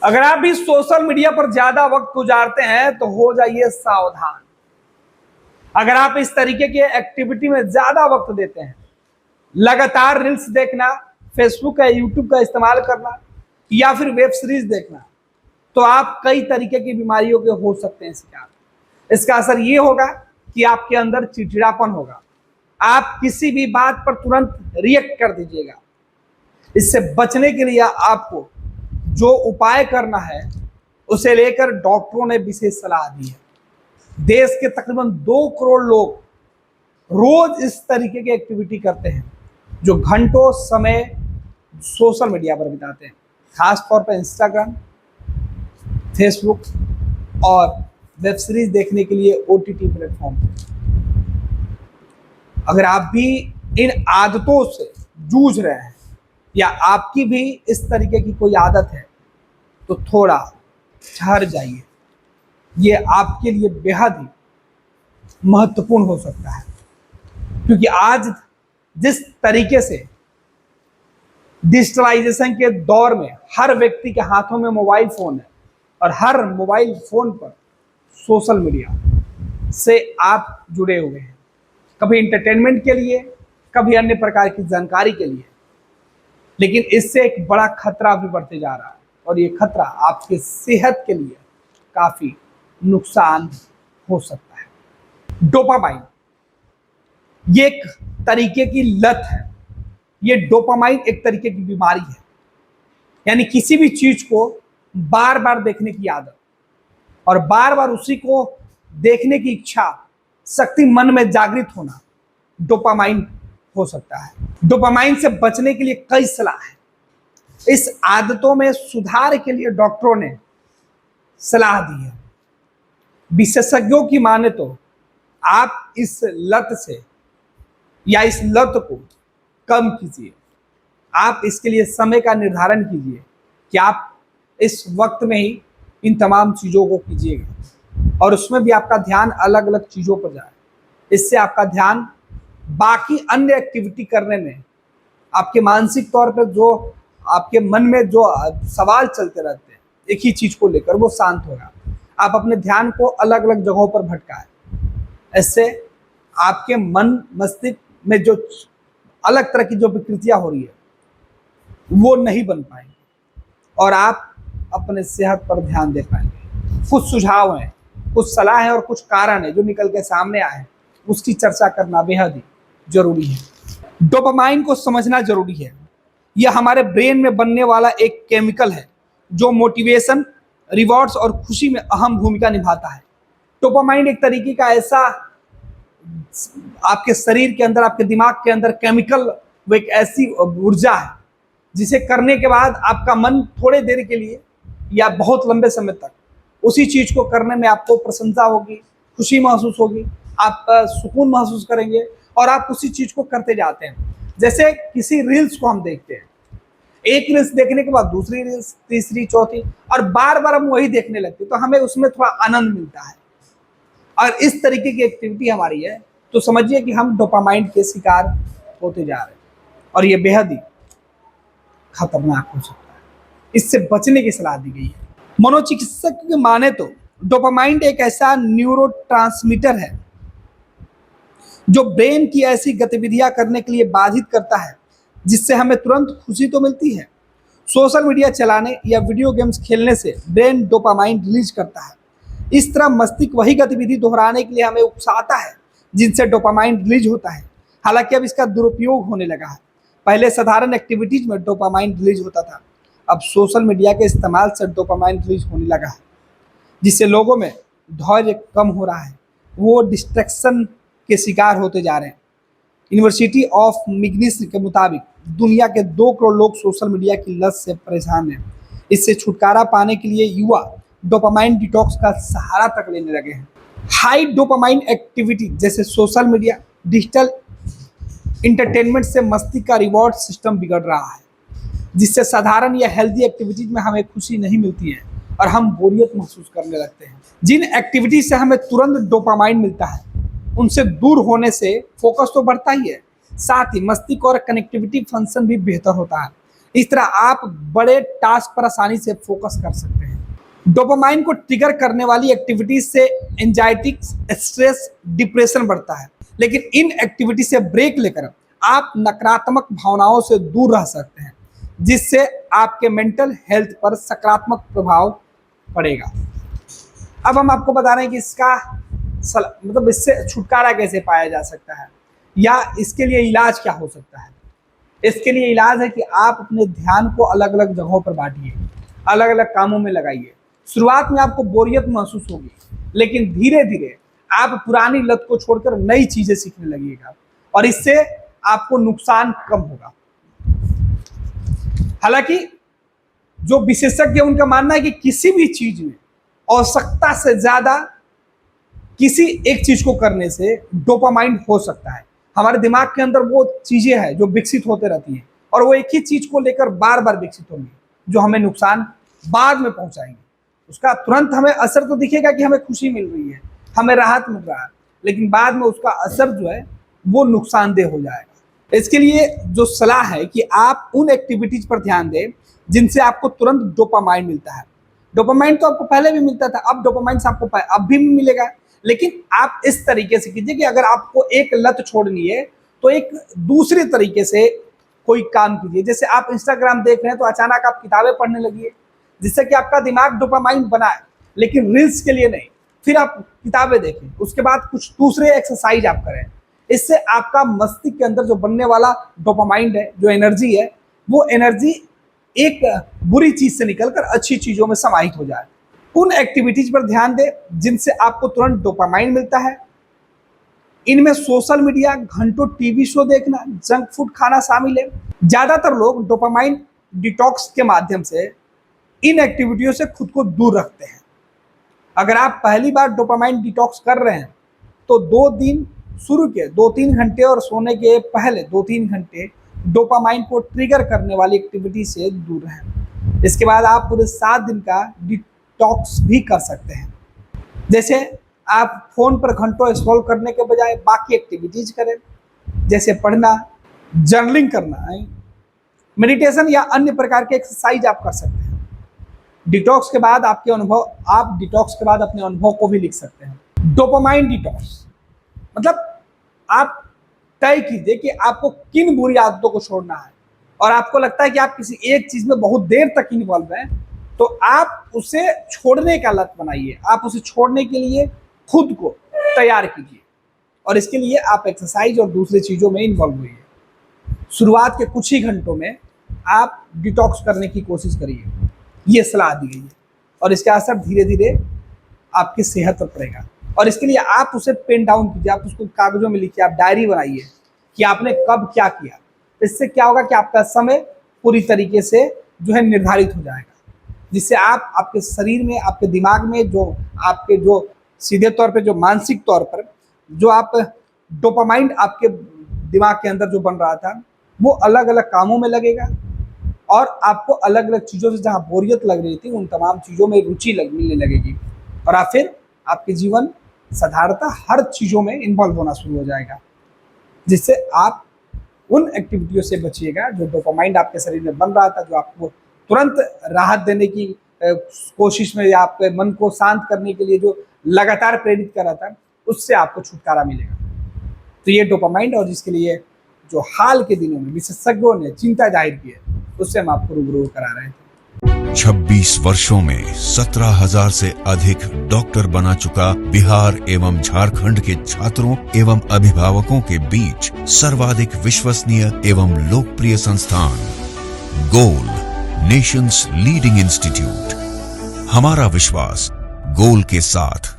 अगर आप भी सोशल मीडिया पर ज्यादा वक्त गुजारते हैं तो हो जाइए सावधान। अगर आप इस तरीके की एक्टिविटी में ज्यादा वक्त देते हैं, लगातार रील्स देखना, फेसबुक या यूट्यूब का इस्तेमाल करना या फिर वेब सीरीज देखना, तो आप कई तरीके की बीमारियों के हो सकते हैं शिकार। इसका असर ये होगा कि आपके अंदर चिड़चिड़ापन होगा, आप किसी भी बात पर तुरंत रिएक्ट कर दीजिएगा। इससे बचने के लिए आपको जो उपाय करना है उसे लेकर डॉक्टरों ने विशेष सलाह दी है। देश के तकरीबन 2 करोड़ लोग रोज इस तरीके की एक्टिविटी करते हैं, जो घंटों समय सोशल मीडिया पर बिताते हैं, खास तौर पर इंस्टाग्राम, फेसबुक और वेब सीरीज देखने के लिए ओटीटी प्लेटफॉर्म पर। अगर आप भी इन आदतों से जूझ रहे हैं या आपकी भी इस तरीके की कोई आदत है तो थोड़ा ठहर जाइए। ये आपके लिए बेहद ही महत्वपूर्ण हो सकता है, क्योंकि आज जिस तरीके से डिजिटलाइजेशन के दौर में हर व्यक्ति के हाथों में मोबाइल फोन है और हर मोबाइल फोन पर सोशल मीडिया से आप जुड़े हुए हैं, कभी इंटरटेनमेंट के लिए, कभी अन्य प्रकार की जानकारी के लिए। लेकिन इससे एक बड़ा खतरा भी बढ़ते जा रहा है और ये खतरा आपके सेहत के लिए काफी नुकसान हो सकता है। डोपामाइन ये एक तरीके की लत है। ये डोपामाइन एक तरीके की बीमारी है, यानी किसी भी चीज को बार बार देखने की आदत और बार बार उसी को देखने की इच्छा शक्ति मन में जागृत होना डोपामाइन हो सकता है। डोपामाइन से बचने के लिए कई सलाह है। इस आदतों में सुधार के लिए डॉक्टरों ने सलाह दी है। विशेषज्ञों की माने तो आप इस लत से या इस लत को कम कीजिए। आप इसके लिए समय का निर्धारण कीजिए कि आप इस वक्त में ही इन तमाम चीज़ों को कीजिएगा और उसमें भी आपका ध्यान अलग अलग चीज़ों पर जाए। इससे आपका ध्यान बाकी अन्य एक्टिविटी करने में, आपके मानसिक तौर पर जो आपके मन में जो सवाल चलते रहते हैं एक ही चीज़ को लेकर, वो शांत होगा। आप अपने ध्यान को अलग अलग जगहों पर भटकाएं। इससे आपके मन मस्तिष्क में जो अलग तरह की जो विकृतियाँ हो रही है वो नहीं बन पाएंगी और आप अपने सेहत पर ध्यान दे पाएंगे। कुछ सुझाव हैं, कुछ सलाह है और कुछ कारण है जो निकल के सामने आए हैं, उसकी चर्चा करना बेहद ही जरूरी है। डोपामाइन को समझना जरूरी है। यह हमारे ब्रेन में बनने वाला एक केमिकल है जो मोटिवेशन, रिवॉर्ड्स और खुशी में अहम भूमिका निभाता है। डोपामाइन एक तरीके का ऐसा आपके शरीर के अंदर, आपके दिमाग के अंदर केमिकल, वो एक ऐसी ऊर्जा है जिसे करने के बाद आपका मन थोड़े देर के लिए या बहुत लंबे समय तक उसी चीज को करने में आपको प्रसन्नता होगी, खुशी महसूस होगी, आप सुकून महसूस करेंगे और आप उसी चीज को करते जाते हैं। जैसे किसी रील्स को हम देखते हैं, एक रील्स देखने के बाद दूसरी रील्स, तीसरी, चौथी, और बार बार हम वही देखने लगते हैं, तो हमें उसमें थोड़ा आनंद मिलता है। और इस तरीके की एक्टिविटी हमारी है तो समझिए कि हम डोपामाइन के शिकार होते जा रहे हैं और ये बेहद ही खतरनाक हो सकता है। इससे बचने की सलाह दी गई है। मनोचिकित्सक के माने तो डोपामाइन एक ऐसा न्यूरोट्रांसमीटर है जो ब्रेन की ऐसी गतिविधियां करने के लिए बाधित करता है जिससे हमें तुरंत खुशी तो मिलती है। सोशल मीडिया चलाने या वीडियो गेम्स खेलने से ब्रेन डोपामाइन रिलीज करता है। इस तरह मस्तिष्क वही गतिविधि दोहराने के लिए हमें उकसाता है जिनसे डोपामाइन रिलीज होता है। हालांकि अब इसका दुरुपयोग होने लगा है। पहले साधारण एक्टिविटीज में डोपामाइन रिलीज होता था, अब सोशल मीडिया के इस्तेमाल से डोपामाइन रिलीज होने लगा है, जिससे लोगों में धैर्य कम हो रहा है, वो डिस्ट्रैक्शन के शिकार होते जा रहे हैं। यूनिवर्सिटी ऑफ मिग्निस के मुताबिक दुनिया के 2 करोड़ लोग सोशल मीडिया की लत से परेशान हैं। इससे छुटकारा पाने के लिए युवा डोपामाइन डिटॉक्स का सहारा तक लेने लगे हैं। हाई डोपामाइन एक्टिविटी जैसे सोशल मीडिया, डिजिटल इंटरटेनमेंट से मस्तिष्क का रिवॉर्ड सिस्टम बिगड़ रहा है, जिससे साधारण या हेल्दी एक्टिविटीज में हमें खुशी नहीं मिलती है और हम बोरियत महसूस करने लगते हैं। जिन एक्टिविटीज से हमें तुरंत डोपामाइन मिलता है उनसे दूर होने से फोकस तो बढ़ता ही है, साथ ही मस्तिष्क और कनेक्टिविटी फंक्शन भी बेहतर होता है। इस तरह आप बड़े टास्क पर आसानी से फोकस कर सकते हैं। डोपामाइन को ट्रिगर करने वाली एक्टिविटीज से एंजाइटी, स्ट्रेस, डिप्रेशन बढ़ता है, लेकिन इन एक्टिविटी से ब्रेक लेकर आप नकारात्मक भावनाओं से दूर रह सकते हैं, जिससे आपके मेंटल हेल्थ पर सकारात्मक प्रभाव पड़ेगा। अब हम आपको बता रहे हैं कि इसका मतलब इससे छुटकारा कैसे पाया जा सकता है या इसके लिए इलाज क्या हो सकता है। इसके लिए इलाज है कि आप अपने ध्यान को अलग अलग जगहों पर बांटिए, अलग अलग कामों में लगाइए। शुरुआत में आपको बोरियत महसूस होगी, लेकिन धीरे धीरे आप पुरानी लत को छोड़कर नई चीजें सीखने लगिएगा और इससे आपको नुकसान कम होगा। हालांकि जो विशेषज्ञ हैं उनका मानना है कि किसी भी चीज में आवश्यकता से ज्यादा किसी एक चीज को करने से डोपामाइन हो सकता है। हमारे दिमाग के अंदर वो चीजें हैं जो विकसित होते रहती हैं और वो एक ही चीज को लेकर बार बार विकसित होंगी, जो हमें नुकसान बाद में पहुंचाएंगे। उसका तुरंत हमें असर तो दिखेगा कि हमें खुशी मिल रही है, हमें राहत मिल रहा है, लेकिन बाद में उसका असर जो है वो नुकसानदेह हो जाएगा। इसके लिए जो सलाह है कि आप उन एक्टिविटीज पर ध्यान दें जिनसे आपको तुरंत डोपामाइन मिलता है। डोपामाइन तो आपको पहले भी मिलता था, अब डोपामाइन से आपको अब भी मिलेगा, लेकिन आप इस तरीके से कीजिए कि अगर आपको एक लत छोड़नी है तो एक दूसरे तरीके से कोई काम कीजिए। जैसे आप इंस्टाग्राम देख रहे हैं तो अचानक आप किताबें पढ़ने लगिए, जिससे कि आपका दिमाग डोपामाइन बनाए, लेकिन रील्स के लिए नहीं। फिर आप किताबें देखें, उसके बाद कुछ दूसरे एक्सरसाइज आप करें। इससे आपका मस्तिष्क के अंदर जो बनने वाला डोपामाइन है, जो एनर्जी है, वो एनर्जी एक बुरी चीज से निकलकर अच्छी चीजों में समाहित हो जाए। उन एक्टिविटीज पर ध्यान दें जिनसे आपको तुरंत डोपामाइन मिलता है। इनमें सोशल मीडिया, घंटों टीवी शो देखना, जंक फूड खाना शामिल है। ज्यादातर लोग डोपामाइन डिटॉक्स के माध्यम से इन एक्टिविटियों से खुद को दूर रखते हैं। अगर आप पहली बार डोपामाइन डिटॉक्स कर रहे हैं तो 2 दिन शुरू के 2-3 घंटे और सोने के पहले 2-3 घंटे डोपामाइन को ट्रिगर करने वाली एक्टिविटी से दूर रहें। इसके बाद आप पूरे 7 दिन का डिटॉक्स भी कर सकते हैं। जैसे आप फोन पर घंटों स्क्रॉल करने के बजाय बाकी एक्टिविटीज करें, जैसे पढ़ना, जर्नलिंग करना, मेडिटेशन या अन्य प्रकार के एक्सरसाइज आप कर सकते हैं। डिटॉक्स के बाद आप डिटॉक्स के बाद अपने अनुभव को भी लिख सकते हैं। डोपामाइन डिटॉक्स मतलब आप तय कीजिए कि आपको किन बुरी आदतों को छोड़ना है और आपको लगता है कि आप किसी एक चीज में बहुत देर तक इन्वॉल्व हैं, तो आप उसे छोड़ने का लत बनाइए। आप उसे छोड़ने के लिए खुद को तैयार कीजिए और इसके लिए आप एक्सरसाइज और दूसरी चीजों में इन्वॉल्व होइए। शुरुआत के कुछ ही घंटों में आप डिटॉक्स करने की कोशिश करिए, ये सलाह दी गई है और इसका असर धीरे धीरे आपकी सेहत पर पड़ेगा। और इसके लिए आप उसे पेन डाउन कीजिए, आप उसको कागजों में लिखिए, आप डायरी बनाइए कि आपने कब क्या किया। इससे क्या होगा कि आपका समय पूरी तरीके से जो है निर्धारित हो जाएगा, जिससे आप आपके शरीर में, आपके दिमाग में जो सीधे तौर पे, जो मानसिक तौर पर जो आप डोपामाइन आपके दिमाग के अंदर जो बन रहा था, वो अलग अलग कामों में लगेगा और आपको अलग अलग चीज़ों से जहाँ बोरियत लग रही थी उन तमाम चीज़ों में रुचि मिलने लगेगी और आप फिर आपके जीवन साधारणतः हर चीज़ों में इन्वॉल्व होना शुरू हो जाएगा, जिससे आप उन एक्टिविटियों से बचिएगा जो डोपामाइन आपके शरीर में बन रहा था, जो आपको तुरंत राहत देने की कोशिश में या आपके मन को शांत करने के लिए जो लगातार प्रेरित कर रहा था, उससे आपको छुटकारा मिलेगा। तो ये डोपामाइन, और जिसके लिए जो हाल के दिनों में विशेषज्ञों ने चिंता जाहिर की है, उससे हम आपको रूबरू करा रहे थे। 26 वर्षों में 17,000 से अधिक डॉक्टर बना चुका बिहार एवं झारखंड के छात्रों एवं अभिभावकों के बीच सर्वाधिक विश्वसनीय एवं लोकप्रिय संस्थान गोल, नेशंस लीडिंग इंस्टीट्यूट। हमारा विश्वास गोल के साथ।